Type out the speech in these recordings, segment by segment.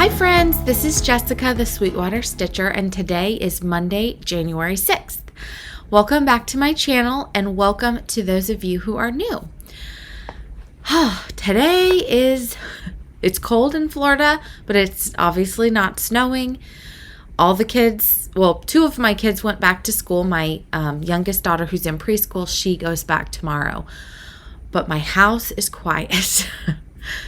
Hi friends, this is Jessica, the Sweetwater Stitcher, and today is Monday, January 6th. Welcome back to my channel and welcome to those of you who are new. It's cold in Florida, but it's obviously not snowing. All the kids, two of my kids went back to school. My youngest daughter, who's in preschool, she goes back tomorrow. But my house is quiet.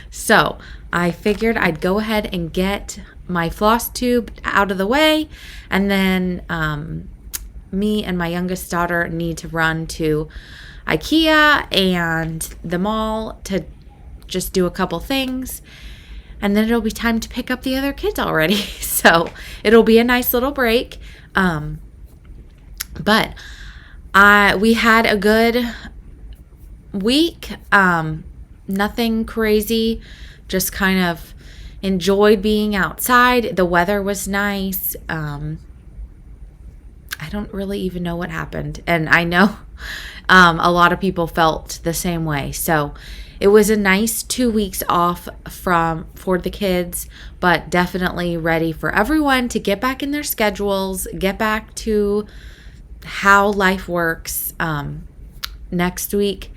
So I figured I'd go ahead and get my Flosstube out of the way, and then me and my youngest daughter need to run to IKEA and the mall to just do a couple things, and then it'll be time to pick up the other kids already. So it'll be a nice little break. But we had a good week. Nothing crazy, just kind of enjoyed being outside. The weather was nice. I don't really even know what happened, and I know a lot of people felt the same way. So it was a nice 2 weeks off for the kids, but definitely ready for everyone to get back in their schedules, get back to how life works. Next week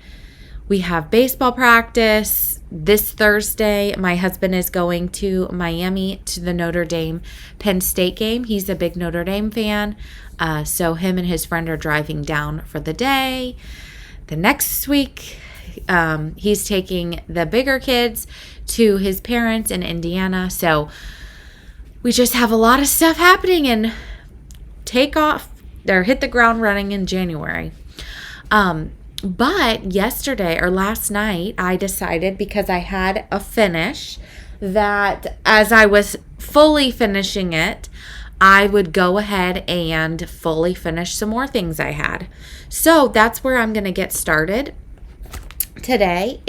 we have baseball practice. This Thursday, my husband is going to Miami to the Notre Dame Penn State game. He's a big Notre Dame fan. So him and his friend are driving down for the day. The next week, he's taking the bigger kids to his parents in Indiana. So we just have a lot of stuff happening and hit the ground running in January. But last night, I decided, because I had a finish, that as I was fully finishing it, I would go ahead and fully finish some more things I had. So that's where I'm going to get started. Today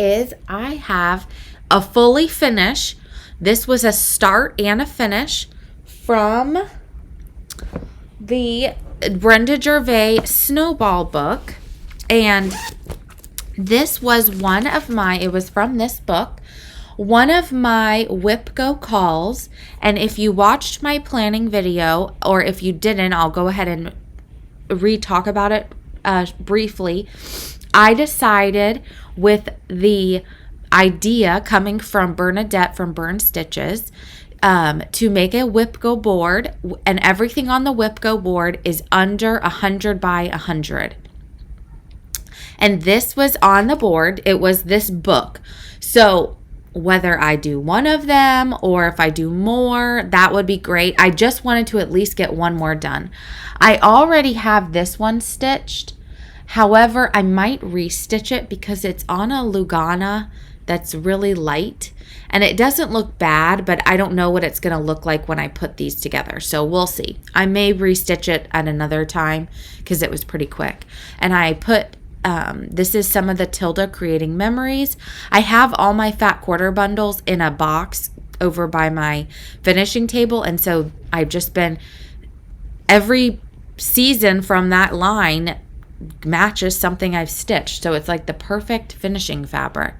I have a fully finish. This was a start and a finish from the Brenda Gervais Snowball book. And this was it was from this book, one of my Whip Go calls. And if you watched my planning video, or if you didn't, I'll go ahead and re-talk about it briefly. I decided, with the idea coming from Bernadette from Burn Stitches, to make a Whip Go board, and everything on the Whip Go board is under 100 by 100. And this was on the board. It was this book. So whether I do one of them or if I do more, that would be great. I just wanted to at least get one more done. I already have this one stitched. However, I might restitch it because it's on a Lugana that's really light. And it doesn't look bad, but I don't know what it's going to look like when I put these together. So we'll see. I may restitch it at another time because it was pretty quick. And I put... this is some of the Tilda Creating Memories. I have all my fat quarter bundles in a box over by my finishing table, and so I've just been, every season from that line matches something I've stitched, so it's like the perfect finishing fabric.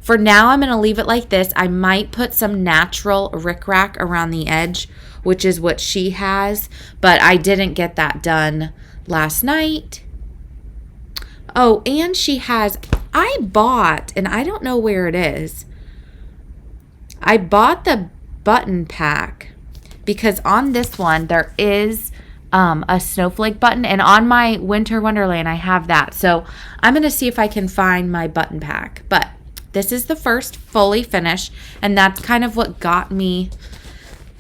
For now, I'm going to leave it like this. I might put some natural rickrack around the edge, which is what she has, but I didn't get that done last night. Oh, and I bought, and I don't know where it is. I bought the button pack because on this one there is a snowflake button, and on my Winter Wonderland I have that. So I'm going to see if I can find my button pack. But this is the first fully finished, and that's kind of what got me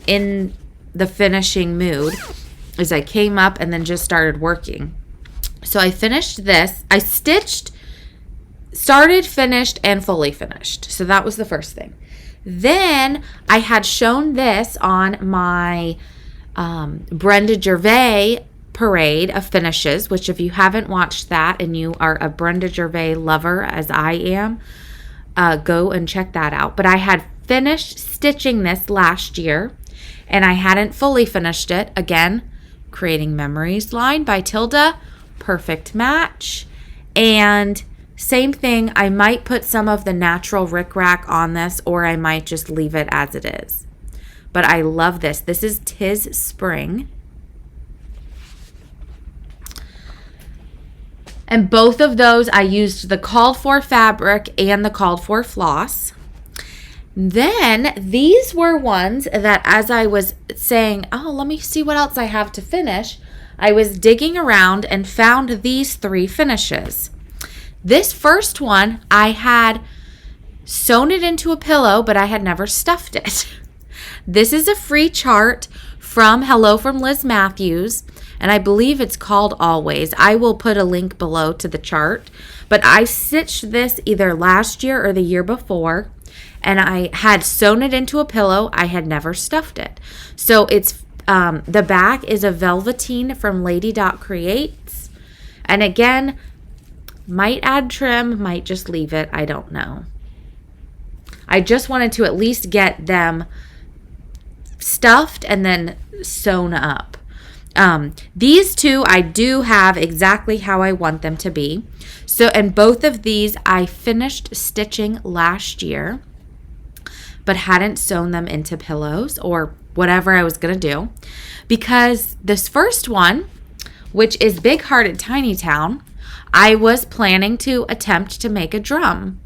in the finishing mood, is I came up and then just started working. So I finished this. I started, finished, and fully finished. So that was the first thing. Then I had shown this on my Brenda Gervais parade of finishes, which if you haven't watched that and you are a Brenda Gervais lover, as I am, go and check that out. But I had finished stitching this last year, and I hadn't fully finished it. Again, Creating Memories line by Tilda. Perfect match. And Same thing, I might put some of the natural rickrack on this, or I might just leave it as it is. But I love this. This is Tis Spring. And both of those, I used the called for fabric and the called for floss. Then these were ones that, as I was saying, oh, let me see what else I have to finish, I was digging around and found these 3 finishes. This first one, I had sewn it into a pillow, but I had never stuffed it. This is a free chart from Hello from Liz Matthews, and I believe it's called Always. I will put a link below to the chart, but I stitched this either last year or the year before, and I had sewn it into a pillow. I had never stuffed it. So it's the back is a velveteen from Lady Dot Creates, and again, might add trim, might just leave it. I don't know. I just wanted to at least get them stuffed and then sewn up. These 2 I do have exactly how I want them to be. So, and both of these I finished stitching last year, but hadn't sewn them into pillows or whatever I was going to do, because this first one, which is Big Hearted Tiny Town, I was planning to attempt to make a drum.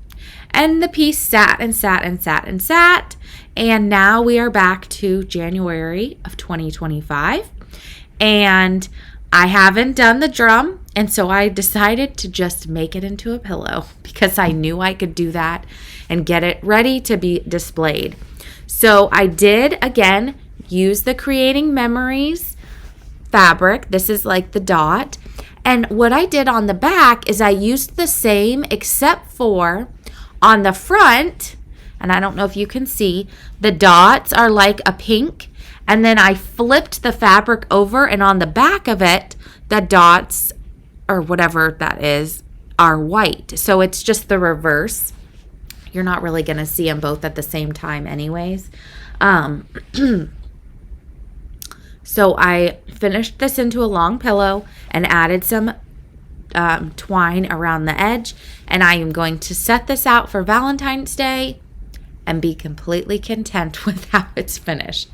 And the piece sat and sat and sat and sat. And now we are back to January of 2025. And I haven't done the drum. And so I decided to just make it into a pillow because I knew I could do that and get it ready to be displayed. So I did, again, use the Creating Memories fabric. This is like the dot. And what I did on the back is I used the same, except for on the front, and I don't know if you can see, the dots are like a pink, and then I flipped the fabric over, and on the back of it, the dots, or whatever that is, are white. So it's just the reverse. You're not really going to see them both at the same time anyways. So I finished this into a long pillow and added some twine around the edge, and I am going to set this out for Valentine's Day and be completely content with how it's finished.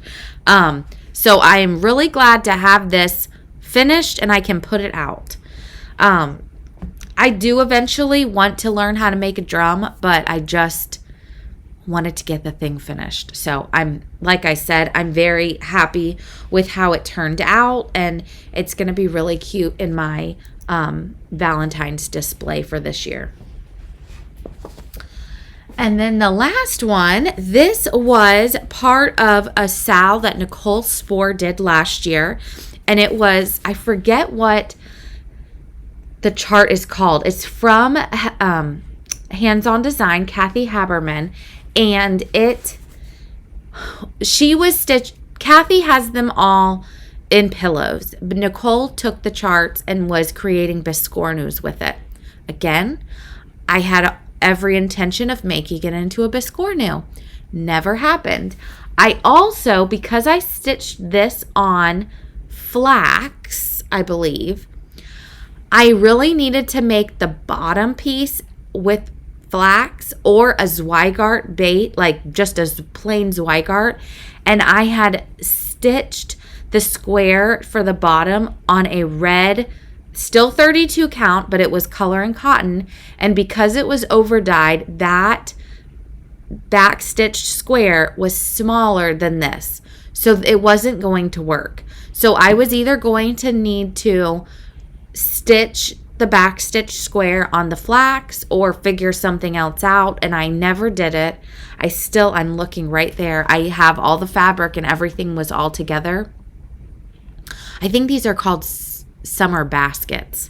So I am really glad to have this finished and I can put it out. I do eventually want to learn how to make a drum, but I just wanted to get the thing finished. So like I said, I'm very happy with how it turned out, and it's going to be really cute in my Valentine's display for this year. And then the last one, this was part of a sal that Nicole Spohr did last year, and it was, I forget what the chart is called. It's from Hands-On Design, Kathy Haberman, and Kathy has them all in pillows, but Nicole took the charts and was creating biscornus with it. Again, I had every intention of making it into a biscornu. Never happened. I also, because I stitched this on flax, I believe, I really needed to make the bottom piece with flax or a Zweigart bait, like just a plain Zweigart, and I had stitched the square for the bottom on a red, still 32 count, but it was color and cotton, and because it was over dyed, that back stitched square was smaller than this, so it wasn't going to work. So I was either going to need to stitch the back stitch square on the flax or figure something else out, and I never did it. I'm looking right there. I have all the fabric and everything was all together. I think these are called summer baskets,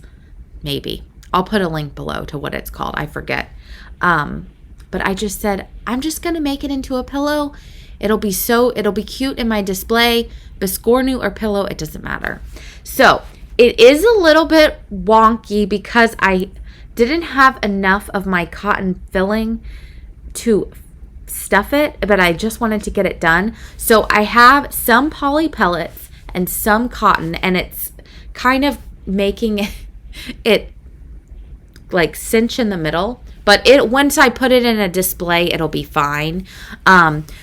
maybe. I'll put a link below to what it's called. I forget. But I just said, I'm just going to make it into a pillow. It'll be cute in my display. Biscornu or pillow, it doesn't matter. So it is a little bit wonky because I didn't have enough of my cotton filling to stuff it, but I just wanted to get it done. So I have some poly pellets and some cotton, and it's kind of making it like cinch in the middle. But once I put it in a display, it'll be fine.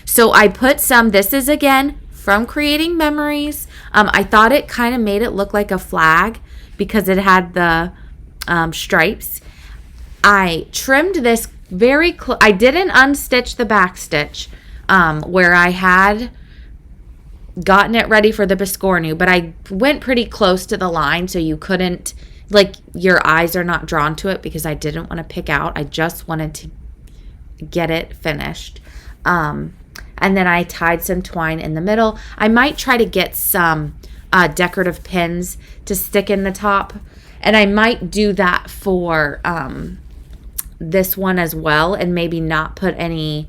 So I put some, this is again from Creating Memories. I thought it kind of made it look like a flag because it had the stripes. I trimmed this very close. I didn't unstitch the back stitch where I had gotten it ready for the biscornu, but I went pretty close to the line so you couldn't, like, your eyes are not drawn to it because I didn't want to pick out. I just wanted to get it finished. And then I tied some twine in the middle. I might try to get some decorative pins to stick in the top, and I might do that for this one as well, and maybe not put any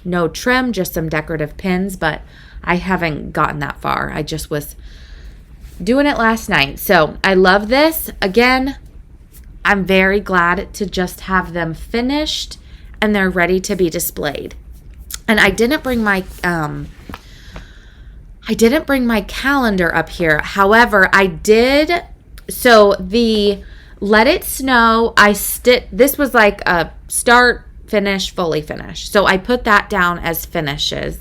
no trim, just some decorative pins, but I haven't gotten that far. I just was doing it last night. So I love this. Again, I'm very glad to just have them finished and they're ready to be displayed. And I didn't bring my calendar up here. However, I did. So the Let It Snow, this was like a start, finish, fully finish. So I put that down as finishes.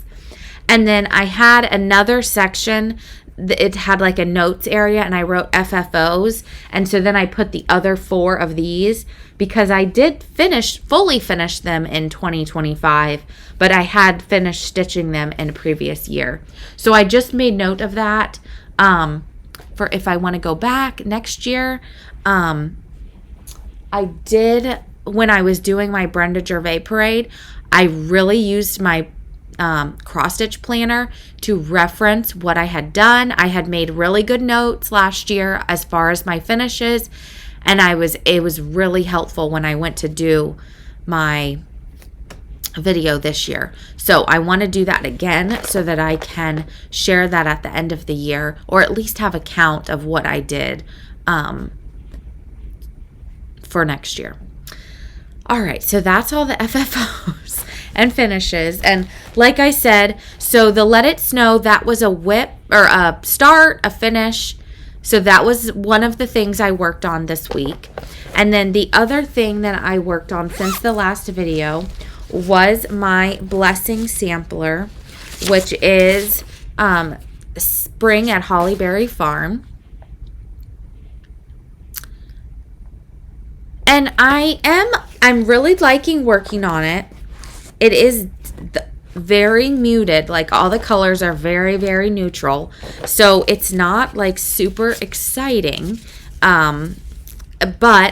And then I had another section. It had like a notes area and I wrote FFOs. And so then I put the other 4 of these because I did fully finish them in 2025, but I had finished stitching them in a previous year. So I just made note of that for if I want to go back next year. I did, when I was doing my Brenda Gervais parade, I really used my cross stitch planner to reference what I had done. I had made really good notes last year as far as my finishes, and it was really helpful when I went to do my video this year. So I want to do that again so that I can share that at the end of the year, or at least have a count of what I did for next year. All right, so that's all the FFOs and finishes. And like I said, so the Let It Snow, that was a whip or a start, a finish. So that was one of the things I worked on this week. And then the other thing that I worked on since the last video was my Blessing Sampler, which is Spring at Hollyberry Farm. And I'm really liking working on it. It is very muted, like all the colors are very, very neutral. So it's not like super exciting. But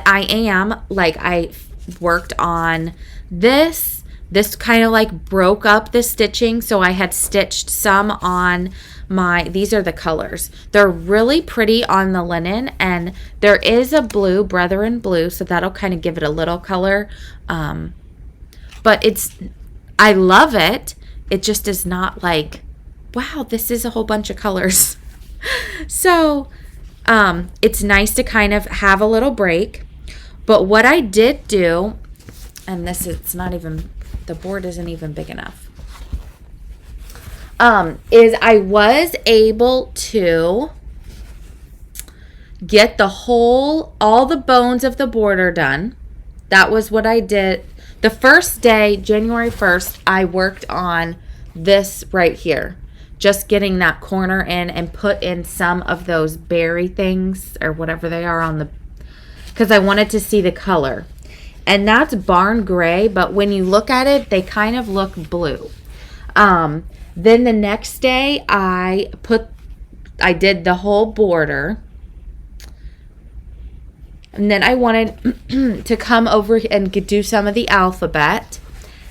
I worked on this kind of like broke up the stitching. So I had stitched some on these are the colors. They're really pretty on the linen, and there is a blue, Brethren Blue, so that'll kind of give it a little color. But I love it. It just is not like, wow, this is a whole bunch of colors. So it's nice to kind of have a little break. But what I did do, and the board isn't even big enough, is I was able to get all the bones of the border done. That was what I did. The first day, January 1st, I worked on this right here. Just getting that corner in and put in some of those berry things or whatever they are because I wanted to see the color. And that's barn gray, but when you look at it, they kind of look blue. Then the next day, I did the whole border. And then I wanted to come over and do some of the alphabet.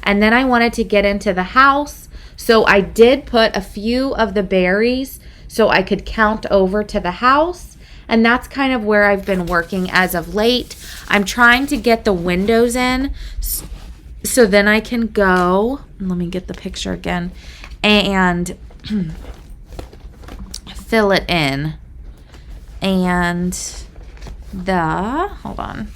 And then I wanted to get into the house. So I did put a few of the berries so I could count over to the house. And that's kind of where I've been working as of late. I'm trying to get the windows in so then I can go. Let me get the picture again. And fill it in. And hold on.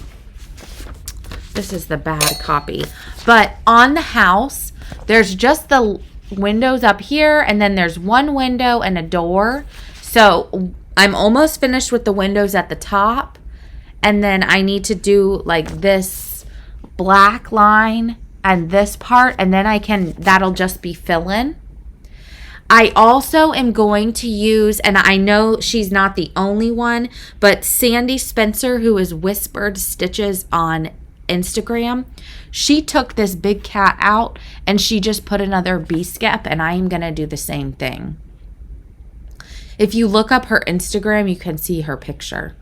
This is the bad copy. But on the house, there's just the windows up here, and then there's one window and a door. So I'm almost finished with the windows at the top. And then I need to do like this black line and this part, and then that'll just be fill-in. I also am going to use, and I know she's not the only one, but Sandy Spencer, who is Whispered Stitches on Instagram, she took this big cat out and she just put another bee-skep, and I am going to do the same thing. If you look up her Instagram, you can see her picture.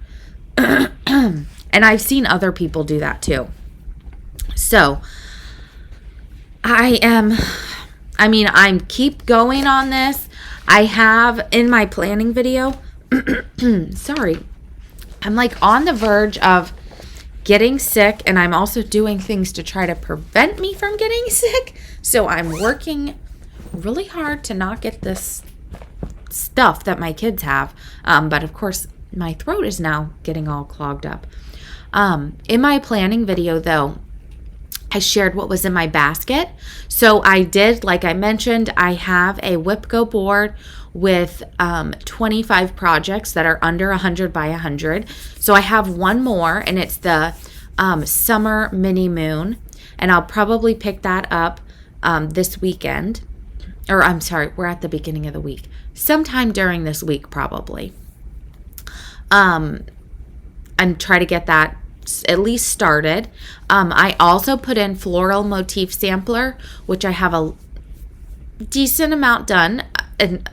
And I've seen other people do that too. So I'm keep going on this. I have in my planning video, sorry, I'm like on the verge of getting sick, and I'm also doing things to try to prevent me from getting sick. So I'm working really hard to not get this stuff that my kids have. But of course, my throat is now getting all clogged up. In my planning video, though, I shared what was in my basket. So I did, like I mentioned, I have a WIPGO board with 25 projects that are under 100 by 100. So I have one more, and it's the Summer Mini Moon. And I'll probably pick that up this weekend. Or I'm sorry, we're at the beginning of the week. Sometime during this week, probably. And try to get that at least started. I also put in Floral Motif Sampler, which I have a decent amount done. And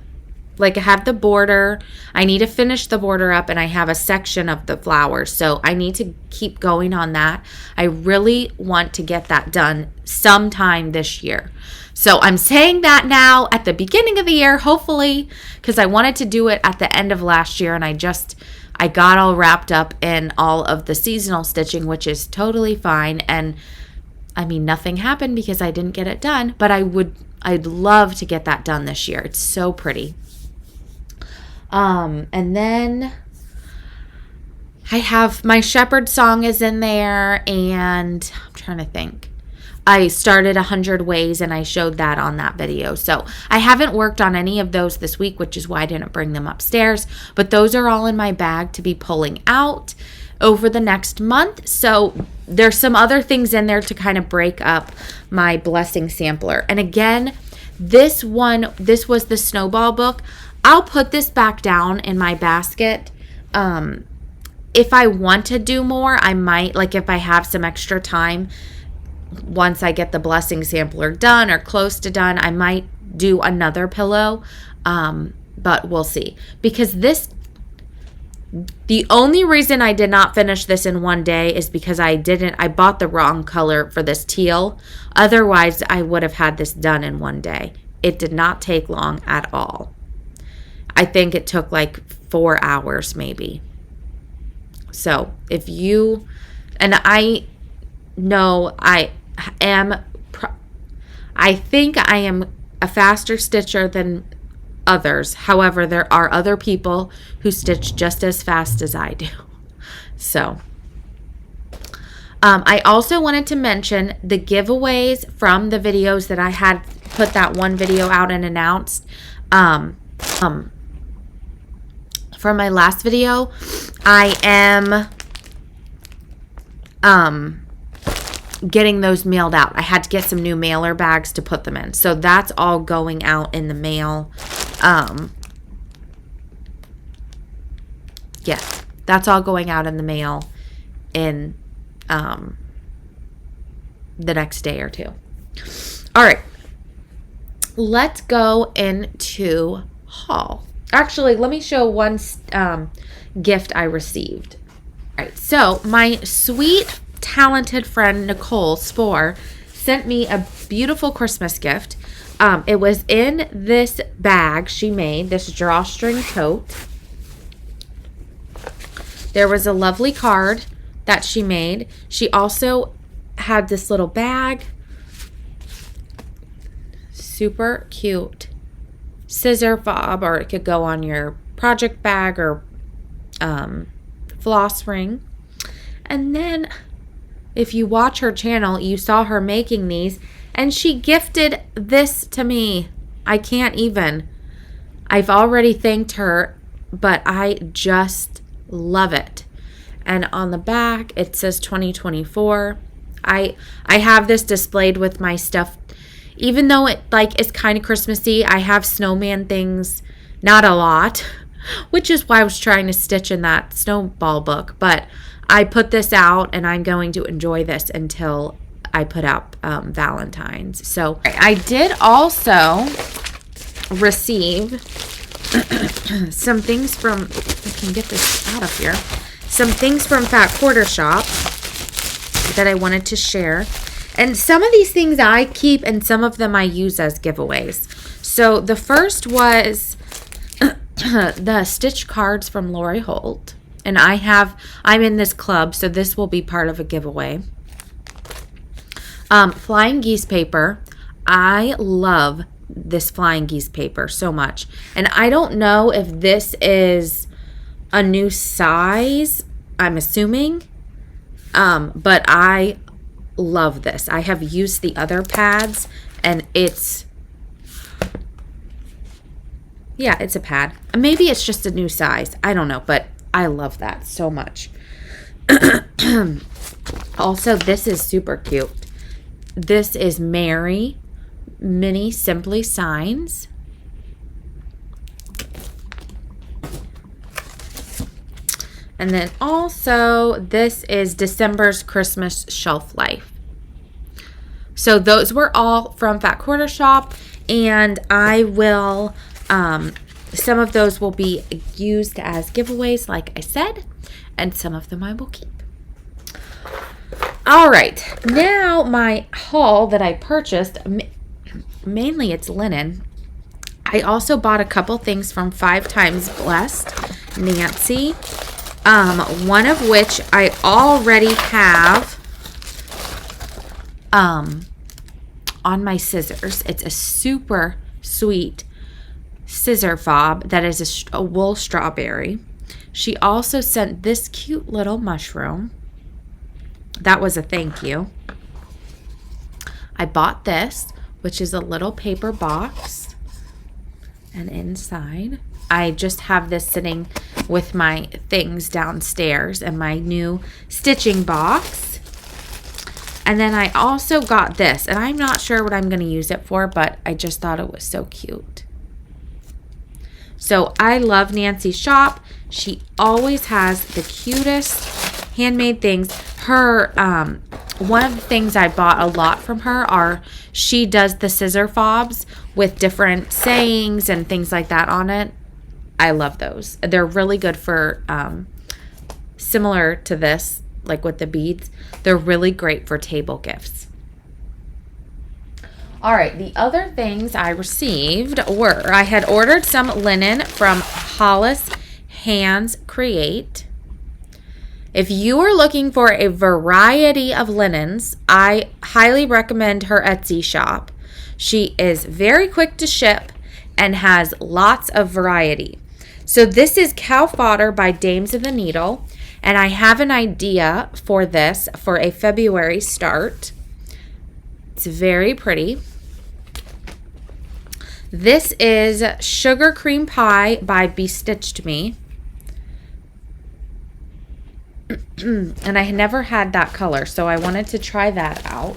like I have the border. I need to finish the border up, and I have a section of the flowers. So I need to keep going on that. I really want to get that done sometime this year. So I'm saying that now at the beginning of the year, hopefully, because I wanted to do it at the end of last year, and I got all wrapped up in all of the seasonal stitching, which is totally fine. And I mean, nothing happened because I didn't get it done, but I'd love to get that done this year. It's so pretty. And then I have my shepherd song is in there, and I'm trying to think. I started 100 ways, and I showed that on that video. So I haven't worked on any of those this week, which is why I didn't bring them upstairs. But those are all in my bag to be pulling out over the next month. So there's some other things in there to kind of break up my blessing sampler. And again, this was the snowball book. I'll put this back down in my basket. If I want to do more, I might, like if I have some extra time, once I get the blessing sampler done or close to done, I might do another pillow, but we'll see. Because the only reason I did not finish this in one day is because I bought the wrong color for this teal. Otherwise, I would have had this done in one day. It did not take long at all. I think it took like 4 hours maybe. So if you, and I know I think I am a faster stitcher than others. However, there are other people who stitch just as fast as I do. So I also wanted to mention the giveaways from the videos that I had put that one video out and announced. For my last video, I am getting those mailed out. I had to get some new mailer bags to put them in. So that's all going out in the mail. Yeah, that's all going out in the mail in the next day or two. All right. Let's go into haul. Actually, let me show one gift I received. All right, so my sweet, talented friend Nicole Spohr sent me a beautiful Christmas gift. It was in this bag she made, this drawstring tote. There was a lovely card that she made. She also had this little bag. Super cute scissor fob, or it could go on your project bag or floss ring. And then if you watch her channel, you saw her making these, and she gifted this to me. I can't even. I've already thanked her, but I just love it. And on the back, it says 2024. I have this displayed with my stuff. Even though it like is kind of Christmassy, I have snowman things, not a lot, which is why I was trying to stitch in that snowball book. But I put this out, and I'm going to enjoy this until I put out Valentine's. So I did also receive some things from, I can get this out of here, some things from Fat Quarter Shop that I wanted to share. And some of these things I keep, and some of them I use as giveaways. So the first was the stitch cards from Lori Holt. And I'm in this club, so this will be part of a giveaway. Flying geese paper. I love this flying geese paper so much. And I don't know if this is a new size, I'm assuming. But I love this. I have used the other pads, and it's a pad. Maybe it's just a new size. I don't know, but I love that so much. Also, this is super cute. This is Mary Mini Simply Signs. And then also, this is December's Christmas Shelf Life. So those were all from Fat Quarter Shop, and I will, some of those will be used as giveaways, like I said, and some of them I will keep. All right, now my haul that I purchased, mainly it's linen. I also bought a couple things from 5 Times Blessed Nancy. One of which I already have on my scissors. It's a super sweet scissor fob that is a wool strawberry. She also sent this cute little mushroom. That was a thank you. I bought this, which is a little paper box. And inside, I just have this sitting with my things downstairs and my new stitching box. And then I also got this, and I'm not sure what I'm going to use it for, but I just thought it was so cute. So I love Nancy's shop. She always has the cutest handmade things. Her, one of the things I bought a lot from her are, she does the scissor fobs with different sayings and things like that on it. I love those. They're really good for, similar to this, like with the beads. They're really great for table gifts. All right, the other things I received were, I had ordered some linen from Hollis Hands Create. If you are looking for a variety of linens, I highly recommend her Etsy shop. She is very quick to ship and has lots of variety. So this is Cow Fodder by Dames of the Needle, and I have an idea for this for a February start. It's very pretty. This is Sugar Cream Pie by Bestitched Me. And I never had that color, so I wanted to try that out.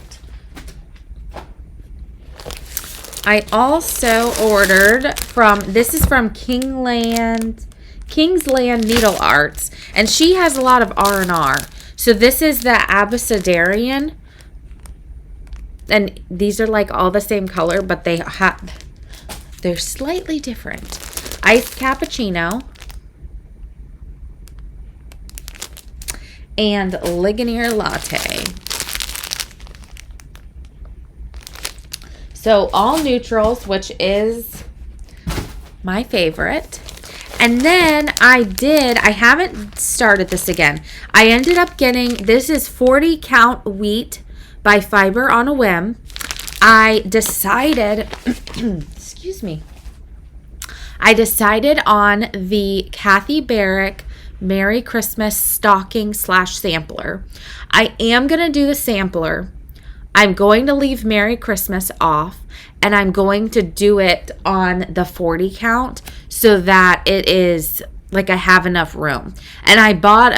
I also ordered from, this is from Kingsland Needlearts, and she has a lot of R&R. So this is the Abecedarian, and these are like all the same color, but they're slightly different. Iced cappuccino and Ligonier latte. So all neutrals, which is my favorite. And then I haven't started this again. I ended up getting, this is 40 count wheat by Fiber on a Whim. I decided, excuse me. I decided on the Kathy Barrick Merry Christmas stocking / sampler. I am going to do the sampler. I'm going to leave Merry Christmas off, and I'm going to do it on the 40 count so that it is like I have enough room. And I bought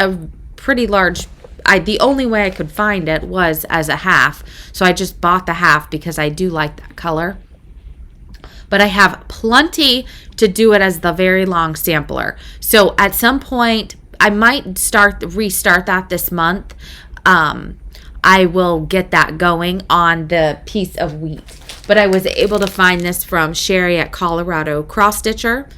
pretty large. The only way I could find it was as a half. So I just bought the half because I do like that color. But I have plenty to do it as the very long sampler. So at some point, I might restart that this month. I will get that going on the piece of wheat. But I was able to find this from Sherry at Colorado Cross Stitcher.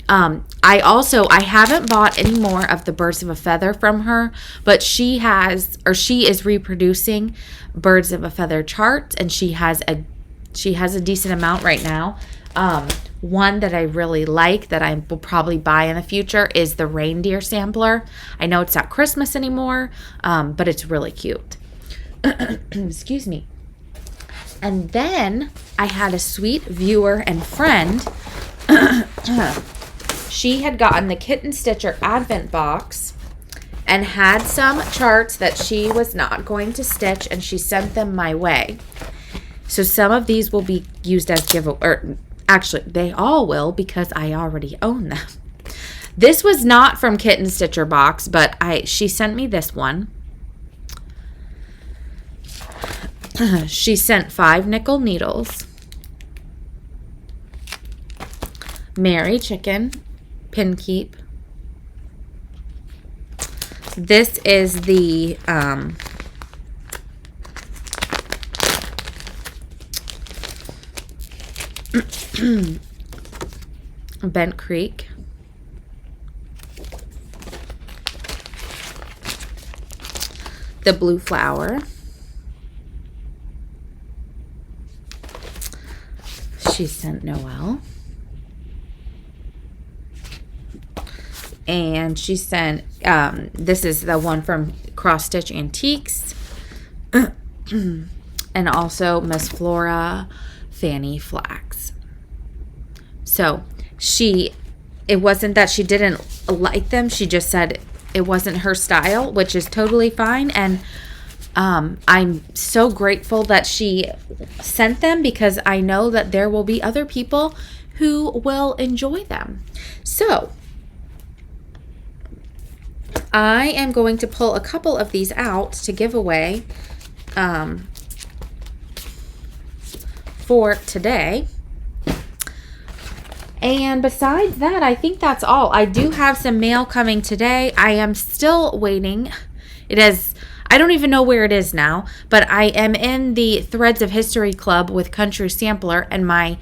I haven't bought any more of the Birds of a Feather from her, but she is reproducing Birds of a Feather charts, and she has a decent amount right now. One that I really like that I will probably buy in the future is the reindeer sampler. I know it's not Christmas anymore, but it's really cute. Excuse me. And then I had a sweet viewer and friend. She had gotten the Kitten Stitcher Advent box and had some charts that she was not going to stitch, and she sent them my way. So some of these will be used as giveaway. Actually, they all will because I already own them. This was not from Kitten Stitcher box, but she sent me this one. She sent 5 nickel needles, Mary Chicken, Pin Keep. This is the Bent Creek. The Blue Flower. She sent Noel. And she sent, this is the one from Cross Stitch Antiques. And also Miss Flora Fanny Flax. So it wasn't that she didn't like them. She just said it wasn't her style, which is totally fine. And I'm so grateful that she sent them because I know that there will be other people who will enjoy them. So I am going to pull a couple of these out to give away for today. And besides that, I think that's all. I do have some mail coming today. I am still waiting. I don't even know where it is now, but I am in the Threads of History Club with Country Sampler, and my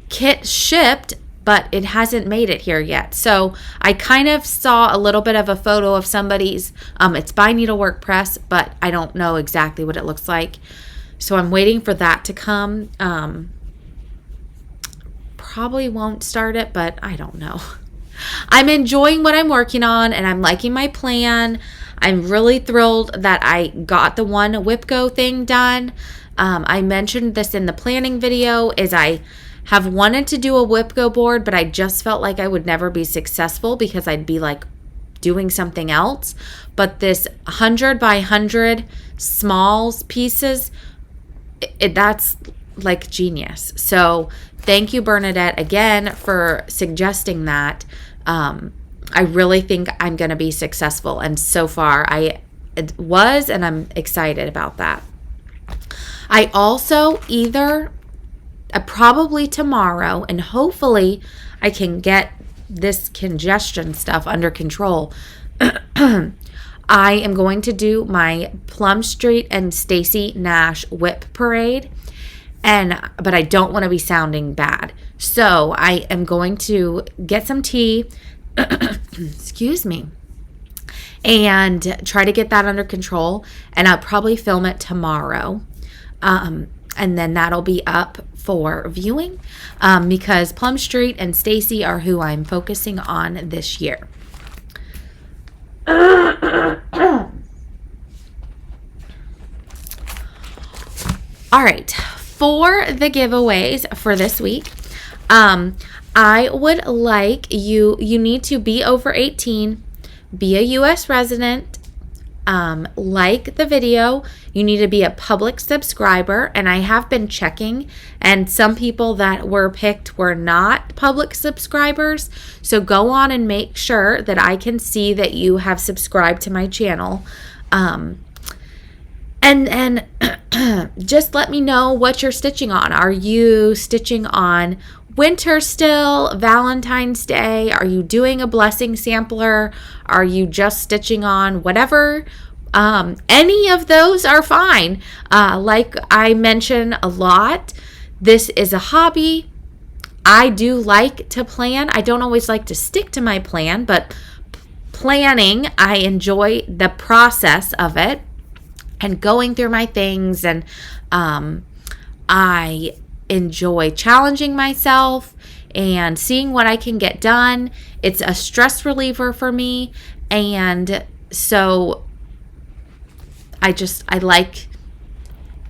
kit shipped, but it hasn't made it here yet. So I kind of saw a little bit of a photo of somebody's. It's by Needlework Press, but I don't know exactly what it looks like. So I'm waiting for that to come. Probably won't start it, but I don't know. I'm enjoying what I'm working on, and I'm liking my plan. I'm really thrilled that I got the one WIPGO thing done. I mentioned this in the planning video, is I have wanted to do a WIPGO board, but I just felt like I would never be successful because I'd be like doing something else. But this 100 by 100 smalls pieces, that's like genius. So thank you, Bernadette, again for suggesting that. I really think I'm going to be successful, and so far I was, and I'm excited about that. I also probably tomorrow, and hopefully I can get this congestion stuff under control. I am going to do my Plum Street and Stacy Nash whip parade, but I don't want to be sounding bad. So I am going to get some tea, excuse me, and try to get that under control, and I'll probably film it tomorrow. And then that'll be up for viewing because Plum Street and Stacy are who I'm focusing on this year. All right, for the giveaways for this week, I would like you need to be over 18, be a U.S. resident, like the video. You need to be a public subscriber, and I have been checking, and some people that were picked were not public subscribers. So go on and make sure that I can see that you have subscribed to my channel. And just let me know what you're stitching on. Are you stitching on winter still, Valentine's Day? Are you doing a blessing sampler? Are you just stitching on whatever? Any of those are fine. Like I mention a lot, this is a hobby. I do like to plan. I don't always like to stick to my plan, but planning, I enjoy the process of it and going through my things, and I enjoy challenging myself and seeing what I can get done. It's a stress reliever for me, and so I like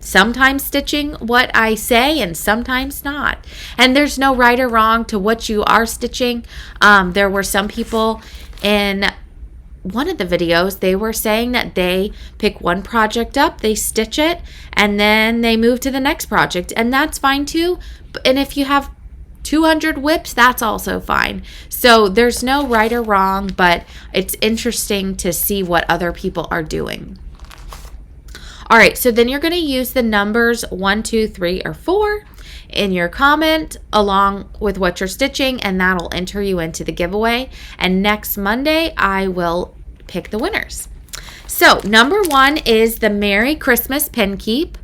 sometimes stitching what I say and sometimes not. And there's no right or wrong to what you are stitching. There were some people in one of the videos, they were saying that they pick one project up, they stitch it, and then they move to the next project, and that's fine too. And if you have 200 whips, that's also fine. So there's no right or wrong, but it's interesting to see what other people are doing. All right, so then you're going to use the numbers 1, 2, 3, or 4 in your comment along with what you're stitching, and that'll enter you into the giveaway. And next Monday, I will pick the winners. So number 1 is the Merry Christmas Pin Keep.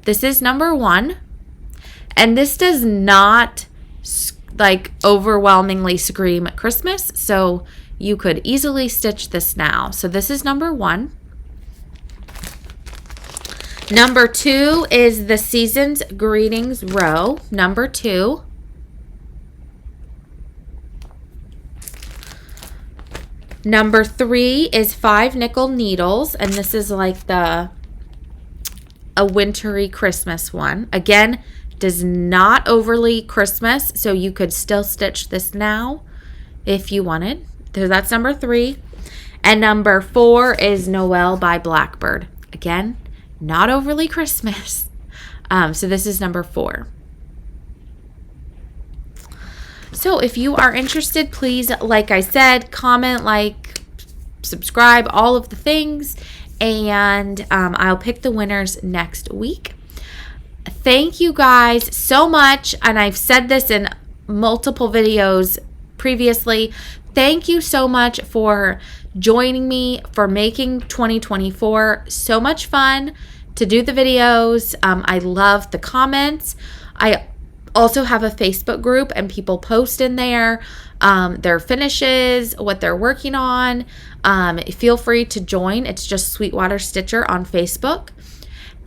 This is number 1. And this does not like overwhelmingly scream Christmas, so you could easily stitch this now. So this is number 1. Number 2 is the Season's Greetings row, number 2. Number 3 is 5 nickel needles, and this is like a wintry Christmas one. Again, does not overly Christmas, so you could still stitch this now if you wanted. So that's number 3. And number 4 is Noel by Blackbird. Again, not overly Christmas. So this is number 4. So if you are interested, please, like I said, comment, like, subscribe, all of the things, and I'll pick the winners next week. Thank you guys so much, and I've said this in multiple videos previously. Thank you so much for joining me, for making 2024 so much fun to do the videos. I love the comments. I also have a Facebook group, and people post in there their finishes, what they're working on. Feel free to join. It's just Sweetwater Stitcher on Facebook.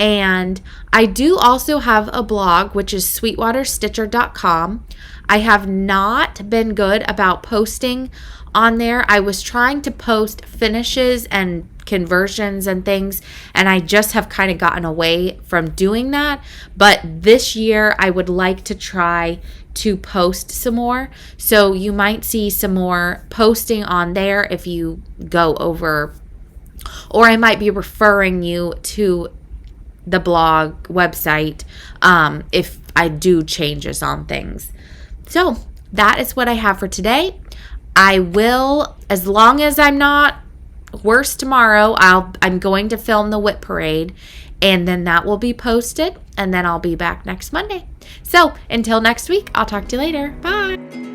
And I do also have a blog, which is sweetwaterstitcher.com. I have not been good about posting on there. I was trying to post finishes and conversions and things, and I just have kind of gotten away from doing that. But this year I would like to try to post some more. So you might see some more posting on there if you go over, or I might be referring you to the blog website if I do changes on things. So that is what I have for today. I will, as long as I'm not worse tomorrow, I'm going to film the whip parade, and then that will be posted, and then I'll be back next Monday. So until next week, I'll talk to you later. Bye.